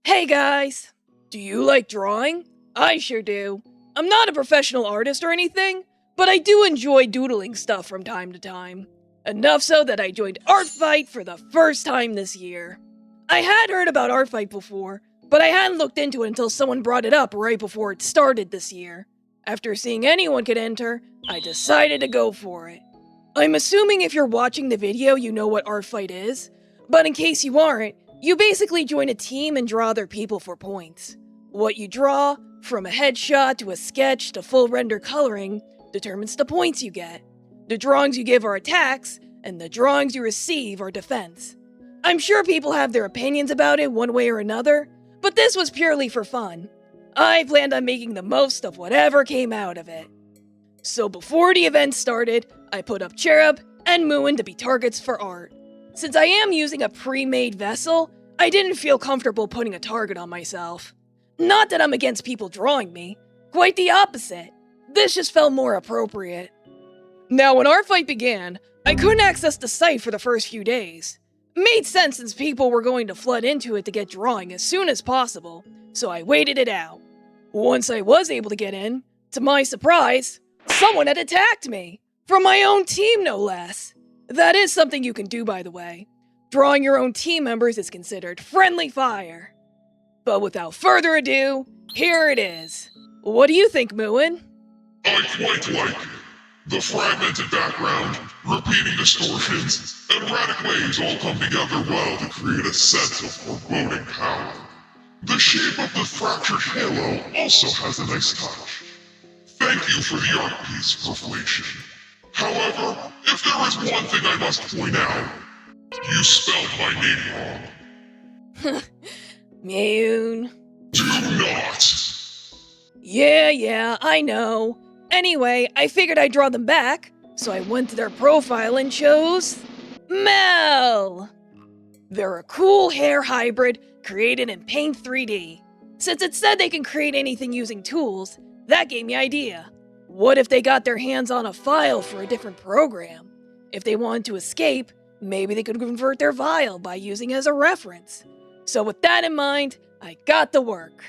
Hey guys! Do you like drawing? I sure do. I'm not a professional artist or anything, but I do enjoy doodling stuff from time to time. Enough so that I joined Artfight for the first time this year. I had heard about Artfight before, but I hadn't looked into it until someone brought it up right before it started this year. After seeing anyone could enter, I decided to go for it. I'm assuming if you're watching the video you know what Artfight is, but in case you aren't, you basically join a team and draw other people for points. What you draw, from a headshot to a sketch to full render coloring, determines the points you get. The drawings you give are attacks, and the drawings you receive are defense. I'm sure people have their opinions about it one way or another, but this was purely for fun. I planned on making the most of whatever came out of it. So before the event started, I put up Cherub and Moon to be targets for art. Since I am using a pre-made vessel, I didn't feel comfortable putting a target on myself. Not that I'm against people drawing me, quite the opposite. This just felt more appropriate. Now when our fight began, I couldn't access the site for the first few days. Made sense since people were going to flood into it to get drawing as soon as possible, so I waited it out. Once I was able to get in, to my surprise, someone had attacked me! From my own team, no less! That is something you can do, by the way. Drawing your own team members is considered friendly fire. But without further ado, here it is. What do you think, Moon? I quite like it. The fragmented background, repeating distortions, and erratic waves all come together well to create a sense of foreboding power. The shape of the fractured halo also has a nice touch. Thank you for the art piece, Perflation. However, if there is one thing I must point out, you spelled my name wrong. Moon. Do not! Yeah, I know. Anyway, I figured I'd draw them back, so I went to their profile and chose Mel! They're a cool hair hybrid created in Paint 3D. Since it said they can create anything using tools, that gave me an idea. What if they got their hands on a file for a different program? If they wanted to escape, maybe they could convert their file by using it as a reference. So with that in mind, I got to work.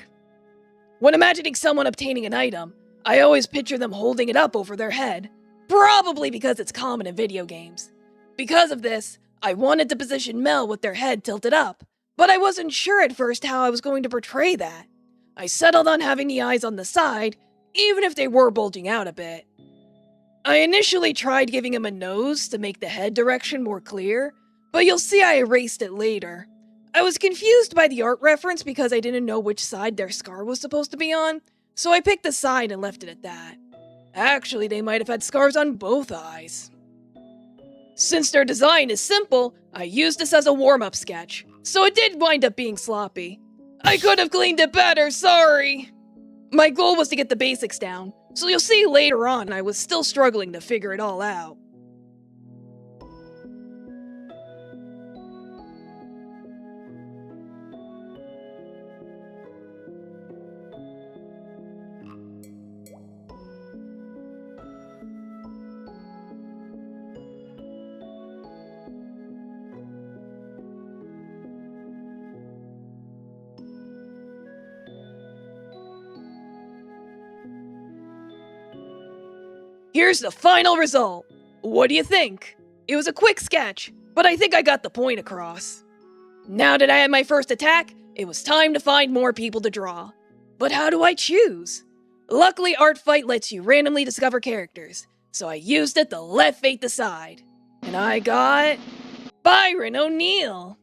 When imagining someone obtaining an item, I always picture them holding it up over their head, probably because it's common in video games. Because of this, I wanted to position Mel with their head tilted up, but I wasn't sure at first how I was going to portray that. I settled on having the eyes on the side, even if they were bulging out a bit. I initially tried giving him a nose to make the head direction more clear, but you'll see I erased it later. I was confused by the art reference because I didn't know which side their scar was supposed to be on, so I picked the side and left it at that. Actually, they might have had scars on both eyes. Since their design is simple, I used this as a warm-up sketch, so it did wind up being sloppy. I could have cleaned it better, sorry! My goal was to get the basics down, so you'll see later on I was still struggling to figure it all out. Here's the final result. What do you think? It was a quick sketch, but I think I got the point across. Now that I had my first attack, it was time to find more people to draw. But how do I choose? Luckily, Artfight lets you randomly discover characters, so I used it to let fate decide. And I got Byron O'Neill.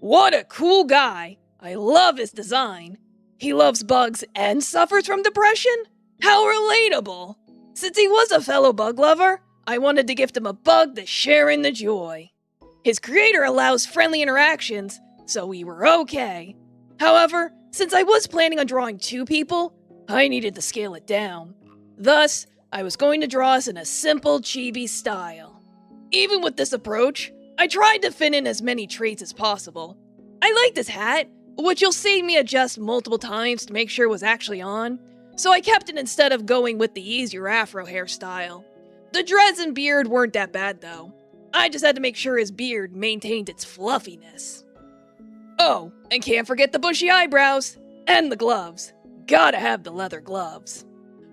What a cool guy. I love his design. He loves bugs and suffers from depression? How relatable. Since he was a fellow bug lover, I wanted to gift him a bug to share in the joy. His creator allows friendly interactions, so we were okay. However, since I was planning on drawing 2 people, I needed to scale it down. Thus, I was going to draw us in a simple chibi style. Even with this approach, I tried to fit in as many traits as possible. I liked his hat, which you'll see me adjust multiple times to make sure it was actually on, so I kept it instead of going with the easier afro hairstyle. The dreads and beard weren't that bad though. I just had to make sure his beard maintained its fluffiness. Oh, and can't forget the bushy eyebrows. And the gloves. Gotta have the leather gloves.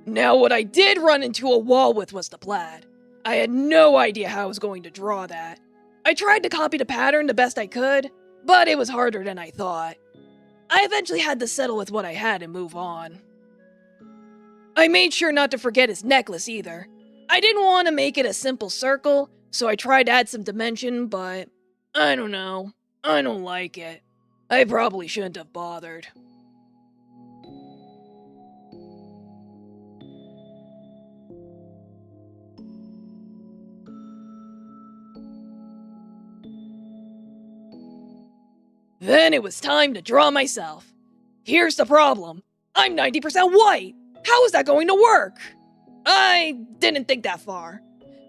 Now what I did run into a wall with was the plaid. I had no idea how I was going to draw that. I tried to copy the pattern the best I could, but it was harder than I thought. I eventually had to settle with what I had and move on. I made sure not to forget his necklace either. I didn't want to make it a simple circle, so I tried to add some dimension, but I don't know. I don't like it. I probably shouldn't have bothered. Then it was time to draw myself. Here's the problem. I'm 90% white. How is that going to work? I didn't think that far.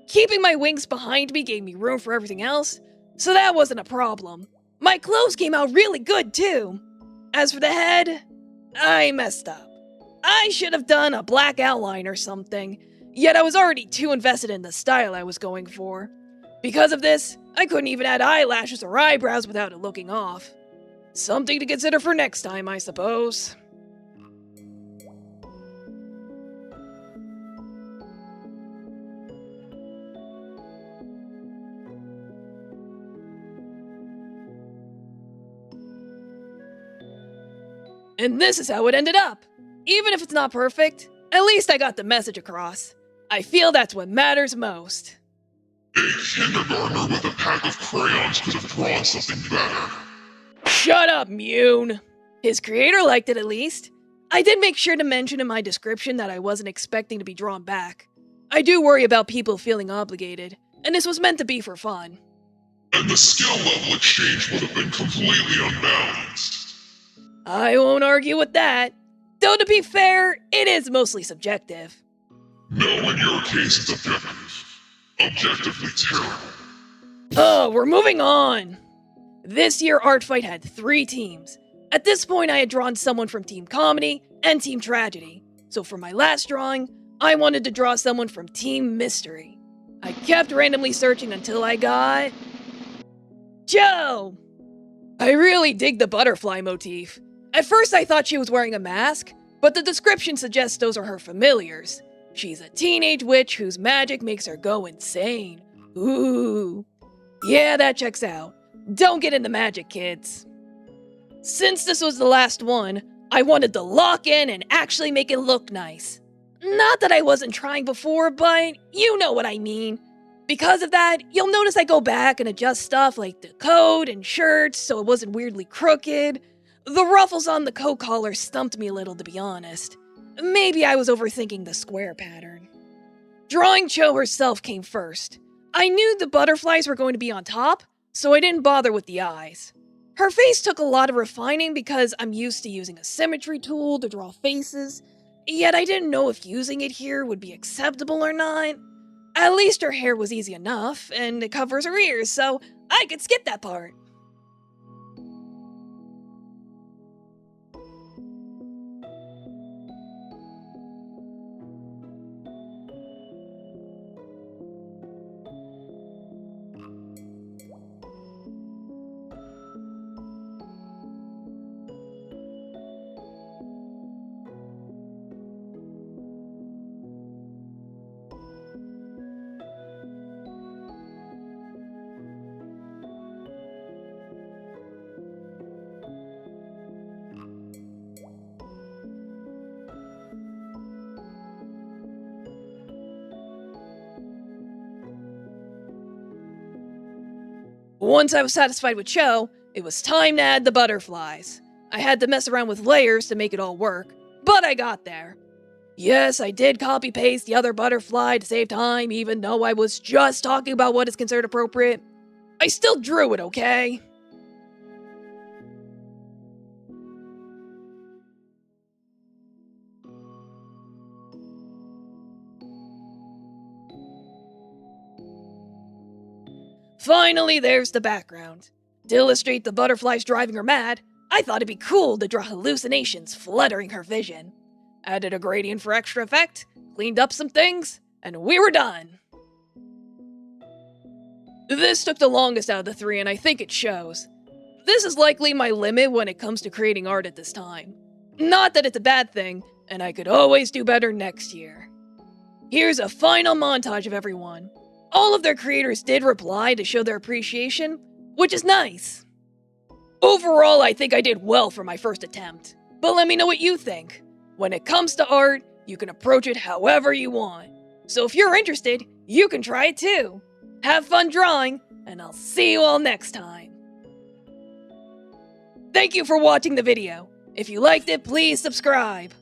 Keeping my wings behind me gave me room for everything else, so that wasn't a problem. My clothes came out really good too. As for the head, I messed up. I should have done a black outline or something, yet I was already too invested in the style I was going for. Because of this, I couldn't even add eyelashes or eyebrows without it looking off. Something to consider for next time, I suppose. And this is how it ended up. Even if it's not perfect, at least I got the message across. I feel that's what matters most. A kindergartner with a pack of crayons could have drawn something better. Shut up, Mune! His creator liked it at least. I did make sure to mention in my description that I wasn't expecting to be drawn back. I do worry about people feeling obligated, and this was meant to be for fun. And the skill level exchange would have been completely unbalanced. I won't argue with that. Though to be fair, it is mostly subjective. No, in your case it's objective. Objectively terrible. Oh, we're moving on! This year Artfight had 3 teams. At this point I had drawn someone from Team Comedy and Team Tragedy, so for my last drawing, I wanted to draw someone from Team Mystery. I kept randomly searching until I got... Joe! I really dig the butterfly motif. At first I thought she was wearing a mask, but the description suggests those are her familiars. She's a teenage witch whose magic makes her go insane. Ooh. Yeah, that checks out. Don't get into magic, kids. Since this was the last one, I wanted to lock in and actually make it look nice. Not that I wasn't trying before, but you know what I mean. Because of that, you'll notice I go back and adjust stuff like the coat and shirts so it wasn't weirdly crooked. The ruffles on the coat collar stumped me a little, to be honest. Maybe I was overthinking the square pattern. Drawing Cho herself came first. I knew the butterflies were going to be on top, so I didn't bother with the eyes. Her face took a lot of refining because I'm used to using a symmetry tool to draw faces, yet I didn't know if using it here would be acceptable or not. At least her hair was easy enough, and it covers her ears, so I could skip that part. Once I was satisfied with Cho, it was time to add the butterflies. I had to mess around with layers to make it all work, but I got there. Yes, I did copy-paste the other butterfly to save time, even though I was just talking about what is considered appropriate. I still drew it, okay? Finally, there's the background. To illustrate the butterflies driving her mad, I thought it'd be cool to draw hallucinations fluttering her vision. Added a gradient for extra effect, cleaned up some things, and we were done. This took the longest out of the 3, and I think it shows. This is likely my limit when it comes to creating art at this time. Not that it's a bad thing, and I could always do better next year. Here's a final montage of everyone. All of their creators did reply to show their appreciation, which is nice. Overall, I think I did well for my first attempt, but let me know what you think. When it comes to art, you can approach it however you want. So if you're interested, you can try it too. Have fun drawing, and I'll see you all next time. Thank you for watching the video. If you liked it, please subscribe.